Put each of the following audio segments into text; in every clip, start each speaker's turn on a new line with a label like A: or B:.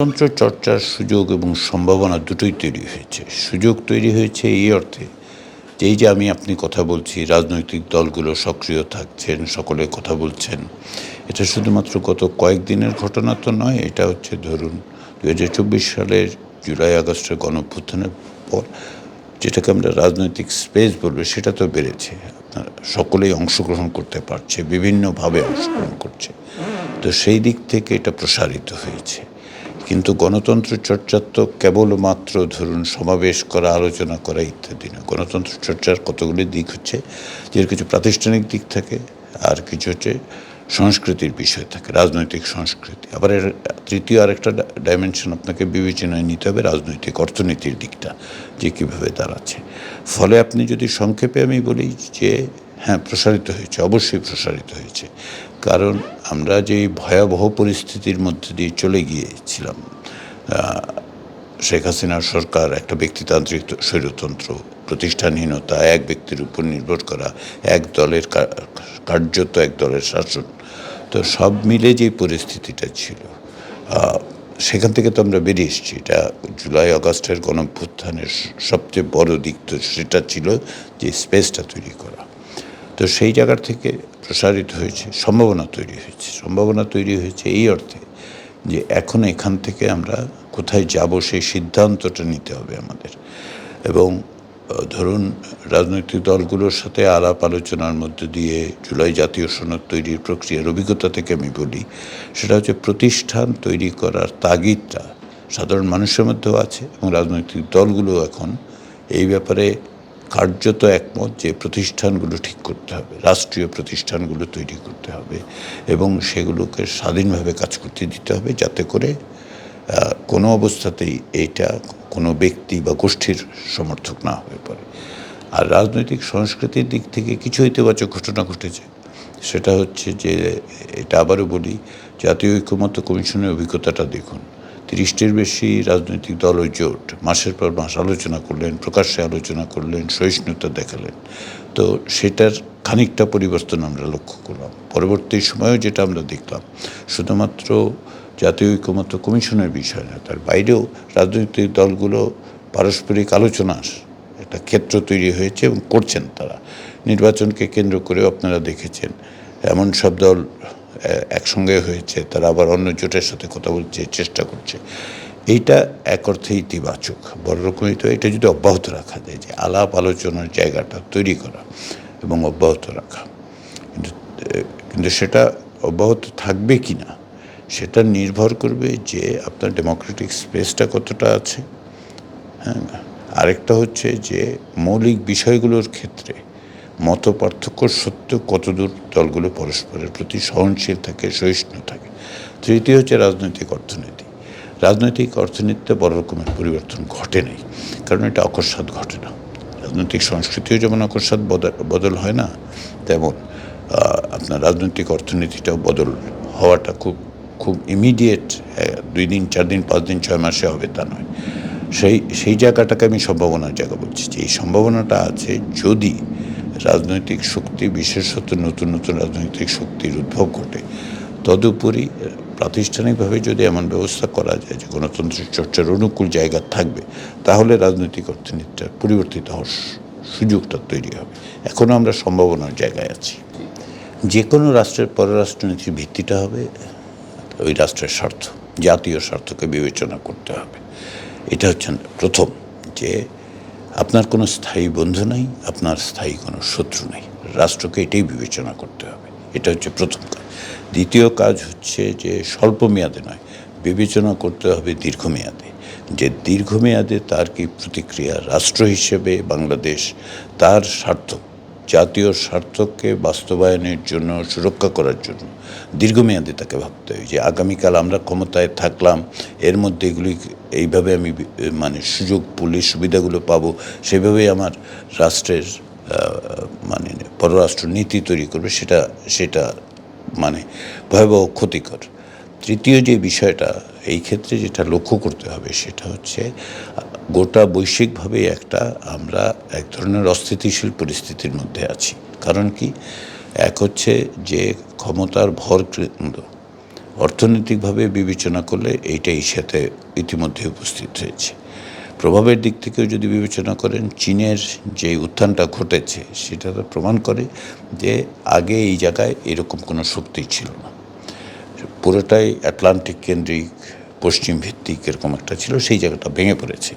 A: তন্ত্র চর্চার সুযোগ এবং সম্ভাবনা দুটোই তৈরি হয়েছে। সুযোগ তৈরি হয়েছে এই অর্থে যে এই যে আপনি কথা বলছি, রাজনৈতিক দলগুলো সক্রিয় থাকছেন, সকলে কথা বলছেন। এটা শুধুমাত্র গত কয়েকদিনের ঘটনা তো নয়, এটা হচ্ছে ধরুন ২০২৪ সালের জুলাই আগস্টের গণঅভ্যুত্থানের পর যেটাকে আমরা রাজনৈতিক স্পেস বলবো সেটা তো বেড়েছে। আপনারা সকলেই অংশগ্রহণ করতে পারছে, বিভিন্নভাবে অংশগ্রহণ করছে। তো সেই দিক থেকে এটা প্রসারিত হয়েছে। কিন্তু গণতন্ত্র চর্চার তো কেবলমাত্র ধরুন সমাবেশ করা, আলোচনা করা ইত্যাদি না। গণতন্ত্র চর্চার কতগুলি দিক হচ্ছে, যে কিছু প্রাতিষ্ঠানিক দিক থাকে, আর কিছু হচ্ছে সংস্কৃতির বিষয় থাকে, রাজনৈতিক সংস্কৃতি। আবার এর তৃতীয় আরেকটা ডাইমেনশন আপনাকে বিবেচনায় নিতে হবে, রাজনৈতিক অর্থনীতির দিকটা যে কীভাবে দাঁড়াচ্ছে। ফলে আপনি যদি সংক্ষেপে আমি বলি যে হ্যাঁ, প্রসারিত হয়েছে, অবশ্যই প্রসারিত হয়েছে। কারণ আমরা যে ভয়াবহ পরিস্থিতির মধ্যে দিয়ে চলে গিয়েছিলাম, শেখ হাসিনার সরকার একটা ব্যক্তিতান্ত্রিক স্বৈরতন্ত্র, প্রতিষ্ঠানহীনতা, এক ব্যক্তির উপর নির্ভর করা, এক দলের কার্যত এক দলের শাসন, তো সব মিলে যে পরিস্থিতিটা ছিল, সেখান থেকে তো আমরা বেরিয়ে এসেছি। এটা জুলাই আগস্টের গণঅভ্যুত্থানের সবচেয়ে বড় দিক তো সেটা ছিল যে স্পেসটা তৈরি করা। তো সেই জায়গা থেকে প্রসারিত হয়েছে, সম্ভাবনা তৈরি হয়েছে এই অর্থে যে এখন এখান থেকে আমরা কোথায় যাব সেই সিদ্ধান্তটা নিতে হবে আমাদের। এবং ধরুন রাজনৈতিক দলগুলোর সাথে আলাপ আলোচনার মধ্যে দিয়ে জুলাই জাতীয় সনদ তৈরির প্রক্রিয়ার অভিজ্ঞতা থেকে আমি বলি, সেটা হচ্ছে প্রতিষ্ঠান তৈরি করার তাগিদটা সাধারণ মানুষের মধ্যেও আছে, এবং রাজনৈতিক দলগুলো এখন এই ব্যাপারে কার্যত একমত যে প্রতিষ্ঠানগুলো ঠিক করতে হবে, রাষ্ট্রীয় প্রতিষ্ঠানগুলো তৈরি করতে হবে, এবং সেগুলোকে স্বাধীনভাবে কাজ করতে দিতে হবে, যাতে করে কোনো অবস্থাতেই এইটা কোনো ব্যক্তি বা গোষ্ঠীর সমর্থক না হয়ে পড়ে। আর রাজনৈতিক সংস্কৃতির দিক থেকে কিছু ইতিবাচক ঘটনা ঘটেছে। সেটা হচ্ছে যে, এটা আবারও বলি, জাতীয় ঐক্যমত্য কমিশনের অভিজ্ঞতাটা দেখুন। 30টির বেশি রাজনৈতিক দল ও জোট মাসের পর মাস আলোচনা করলেন, প্রকাশ্যে আলোচনা করলেন, সহিষ্ণুতা দেখালেন। তো সেটার খানিকটা পরিবর্তন আমরা লক্ষ্য করলাম। পরবর্তী সময়েও যেটা আমরা দেখলাম, শুধুমাত্র জাতীয় ঐক্যমত্য কমিশনের বিষয় না, তার বাইরেও রাজনৈতিক দলগুলো পারস্পরিক আলোচনার একটা ক্ষেত্র তৈরি হয়েছে এবং করছেন তারা। নির্বাচনকে কেন্দ্র করেও আপনারা দেখেছেন এমন সব দল একসঙ্গে হয়েছে, তারা আবার অন্য জোটের সাথে কথা বলছে, চেষ্টা করছে। এইটা এক অর্থে ইতিবাচক, বড় রকমই। তো এটা যদি অব্যাহত রাখা যায়, যে আলাপ আলোচনার জায়গাটা তৈরি করা এবং অব্যাহত রাখা, কিন্তু সেটা অব্যাহত থাকবে কি না সেটা নির্ভর করবে যে আপনার ডেমোক্রেটিক স্পেসটা কতটা আছে। হ্যাঁ, আরেকটা হচ্ছে যে মৌলিক বিষয়গুলোর ক্ষেত্রে মত পার্থক্য সত্ত্বেও কতদূর দলগুলো পরস্পরের প্রতি সহনশীল থাকে, সহিষ্ণু থাকে। তৃতীয় হচ্ছে রাজনৈতিক অর্থনীতি। রাজনৈতিক অর্থনীতিতে বড় রকমের পরিবর্তন ঘটে নাই, কারণ এটা অকস্মাৎ ঘটে না। রাজনৈতিক সংস্কৃতিও যেমন অকস্মাৎ বদল হয় না, তেমন আপনার রাজনৈতিক অর্থনীতিটাও বদল হওয়াটা খুব ইমিডিয়েট 2 দিন, 4 দিন, 5 দিন, 6 মাসে হবে তা নয়। সেই জায়গাটাকে আমি সম্ভাবনার জায়গা বলছি, যে এই সম্ভাবনাটা আছে যদি রাজনৈতিক শক্তি, বিশেষত নতুন নতুন রাজনৈতিক শক্তির উদ্ভব ঘটে। তদুপরি প্রাতিষ্ঠানিকভাবে যদি এমন ব্যবস্থা করা যায় যে গণতন্ত্রের চর্চার অনুকূল জায়গা থাকবে, তাহলে রাজনৈতিক অর্থনীতিটা পরিবর্তিত হওয়ার সুযোগটা তৈরি হবে। এখনও আমরা সম্ভাবনার জায়গায় আছি। যে কোনো রাষ্ট্রের পররাষ্ট্রনীতির ভিত্তিটা হবে ওই রাষ্ট্রের স্বার্থ, জাতীয় স্বার্থকে বিবেচনা করতে হবে। এটা হচ্ছে প্রথম, যে আপনার কোনো স্থায়ী বন্ধু নাই, আপনার স্থায়ী কোনো শত্রু নেই। রাষ্ট্রকে এটাই বিবেচনা করতে হবে। এটা হচ্ছে প্রথম কাজ। দ্বিতীয় কাজ হচ্ছে যে স্বল্প মেয়াদে নয়, বিবেচনা করতে হবে দীর্ঘমেয়াদে, যে দীর্ঘমেয়াদে তার কি প্রতিক্রিয়া। রাষ্ট্র হিসেবে বাংলাদেশ তার স্বার্থ, জাতীয় স্বার্থকে বাস্তবায়নের জন্য, সুরক্ষা করার জন্য দীর্ঘমেয়াদে তাকে ভাবতে হবে, যে আগামীকাল আমরা ক্ষমতায় থাকলাম, এর মধ্যে এগুলি এইভাবে আমি সুযোগ পুলিশ সুবিধাগুলো পাবো, সেভাবেই আমার রাষ্ট্রের পররাষ্ট্র নীতি তৈরি করবে, সেটা ভয়াবহ ক্ষতিকর। তৃতীয় যে বিষয়টা এই ক্ষেত্রে যেটা লক্ষ্য করতে হবে, সেটা হচ্ছে গোটা বৈশ্বিকভাবে আমরা এক ধরনের অস্থিতিশীল পরিস্থিতির মধ্যে আছি। কারণ কি? এক হচ্ছে যে ক্ষমতার ভর কেন্দ্র অর্থনৈতিকভাবে বিবেচনা করলে এইটা এশিয়াতে ইতিমধ্যে উপস্থিত হয়েছে। প্রভাবের দিক থেকেও যদি বিবেচনা করেন, চীনের যে উত্থানটা ঘটেছে সেটা তো প্রমাণ করে যে আগে এই জায়গায় এরকম কোনো শক্তি ছিল না, পুরোটাই আটলান্টিক কেন্দ্রিক পশ্চিম ভিত্তিক এরকম একটা ছিল, সেই জায়গাটা ভেঙে পড়েছে।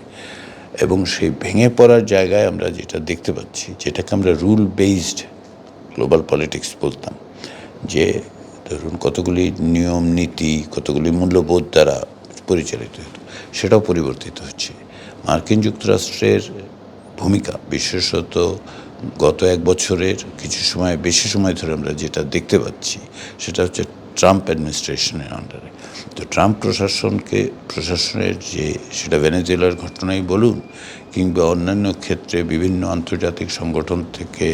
A: এবং সেই ভেঙে পড়ার জায়গায় আমরা যেটা দেখতে পাচ্ছি, যেটাকে আমরা রুল বেসড গ্লোবাল পলিটিক্স বলতাম, যে ধরুন কতগুলি নিয়ম নীতি, কতগুলি মূল্যবোধ দ্বারা পরিচালিত হতো, সেটাও পরিবর্তিত হচ্ছে। মার্কিন যুক্তরাষ্ট্রের ভূমিকা, বিশেষত গত এক বছরের কিছু সময় বেশি সময় ধরে আমরা যেটা দেখতে পাচ্ছি, সেটা হচ্ছে ট্রাম্প অ্যাডমিনিস্ট্রেশনের আন্ডারে। তো ট্রাম্প প্রশাসনের যে, সেটা ভেনেজুয়েলার ঘটনাই বলুন কিংবা অন্যান্য ক্ষেত্রে বিভিন্ন আন্তর্জাতিক সংগঠন থেকে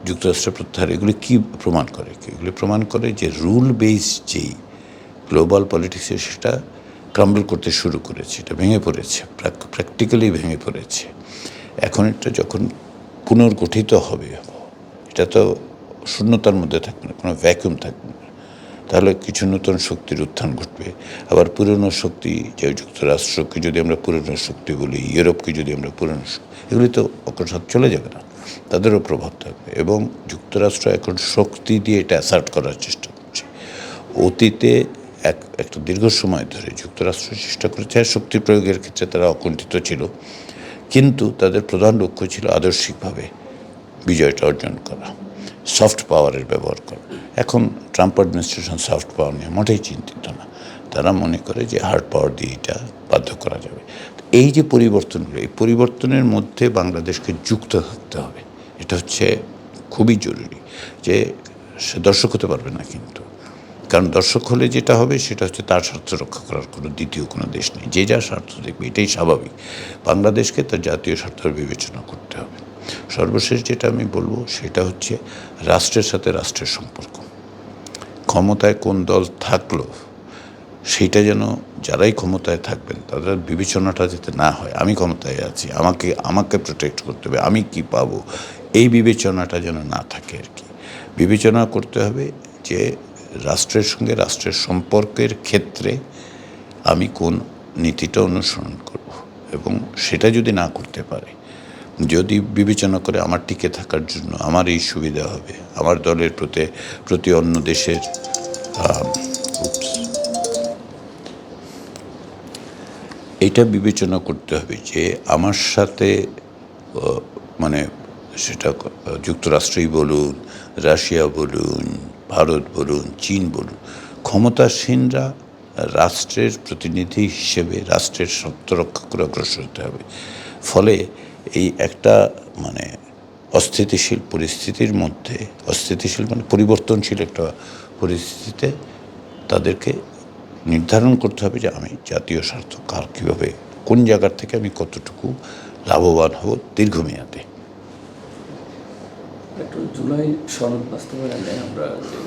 A: যুক্তরাষ্ট্র প্রত্যাহার, এগুলি কী প্রমাণ করে? এগুলি প্রমাণ করে যে রুল বেস যেই গ্লোবাল পলিটিক্সে, সেটা ক্রাম্বল করতে শুরু করেছে, এটা ভেঙে পড়েছে, প্র্যাকটিক্যালি ভেঙে পড়েছে। এখন এটা যখন পুনর্গঠিত হবে, এটা তো শূন্যতার মধ্যে থাকবে না, কোনো ভ্যাকুয়াম থাকবে না, তাহলে কিছু নতুন শক্তির উত্থান ঘটবে। আবার পুরনো শক্তি, যে যুক্তরাষ্ট্রকে যদি আমরা পুরনো শক্তি বলি, ইউরোপকে যদি আমরা পুরনো শক্তি, এগুলি তো অকস্মাৎ চলে যাবে না, তাদেরও প্রভাব থাকবে। এবং যুক্তরাষ্ট্র এখন শক্তি দিয়ে এটা অ্যাসার্ট করার চেষ্টা করছে। অতীতে একটা দীর্ঘ সময় ধরে যুক্তরাষ্ট্র চেষ্টা করেছে, আর শক্তি প্রয়োগের ক্ষেত্রে তারা অকুণ্ঠিত ছিল, কিন্তু তাদের প্রধান লক্ষ্য ছিল আদর্শিকভাবে বিজয়টা অর্জন করা, সফট পাওয়ারের ব্যবহার করা। এখন ট্রাম্প অ্যাডমিনিস্ট্রেশন সফট পাওয়ার নিয়ে মোটেই চিন্তিত না, তারা মনে করে যে হার্ড পাওয়ার দিয়ে এটা বাধ্য করা যাবে। এই যে পরিবর্তনগুলো, এই পরিবর্তনের মধ্যে বাংলাদেশকে যুক্ত থাকতে হবে, এটা হচ্ছে খুবই জরুরি। যে সে দর্শক হতে পারবে না, কিন্তু কারণ দর্শক হলে যেটা হবে সেটা হচ্ছে তার স্বার্থ রক্ষা করার কোনো দ্বিতীয় কোনো দেশ নেই, যে যার স্বার্থ দেখবে, এটাই স্বাভাবিক। বাংলাদেশকে তার জাতীয় স্বার্থের বিবেচনা করতে হবে। সর্বশেষ যেটা আমি বলবো সেটা হচ্ছে রাষ্ট্রের সাথে রাষ্ট্রের সম্পর্ক। ক্ষমতায় কোন দল থাকলো, সেইটা যেন যারাই ক্ষমতায় থাকবেন তাদের বিবেচনাটা যাতে না হয় আমি ক্ষমতায় আছি, আমাকে প্রোটেক্ট করতে হবে, আমি কি পাবো, এই বিবেচনাটা যেন না থাকে আর কি। বিবেচনা করতে হবে যে রাষ্ট্রের সঙ্গে রাষ্ট্রের সম্পর্কের ক্ষেত্রে আমি কোন নীতিটা অনুসরণ করব, এবং সেটা যদি না করতে পারে, যদি বিবেচনা করে আমার টিকে থাকার জন্য আমার এই সুবিধা হবে, আমার দলের প্রতি অন্য দেশের এটা বিবেচনা করতে হবে যে আমার সাথে মানে সেটা যুক্তরাষ্ট্রই বলুন, রাশিয়া বলুন, ভারত বলুন, চীন বলুন, ক্ষমতাসীনরা রাষ্ট্রের প্রতিনিধি হিসেবে রাষ্ট্রের স্বার্থ রক্ষা করে অগ্রসর হতে হবে। ফলে এই একটা অস্থিতিশীল পরিস্থিতির মধ্যে, অস্থিতিশীল পরিবর্তনশীল একটা পরিস্থিতিতে তাদেরকে নির্ধারণ করতে হবে যে আমি জাতীয় স্বার্থ কার কীভাবে, কোন জায়গার থেকে আমি কতটুকু লাভবান হব দীর্ঘমেয়াদে।
B: জুলাই সনদ বাস্তবায়নে আমরা যে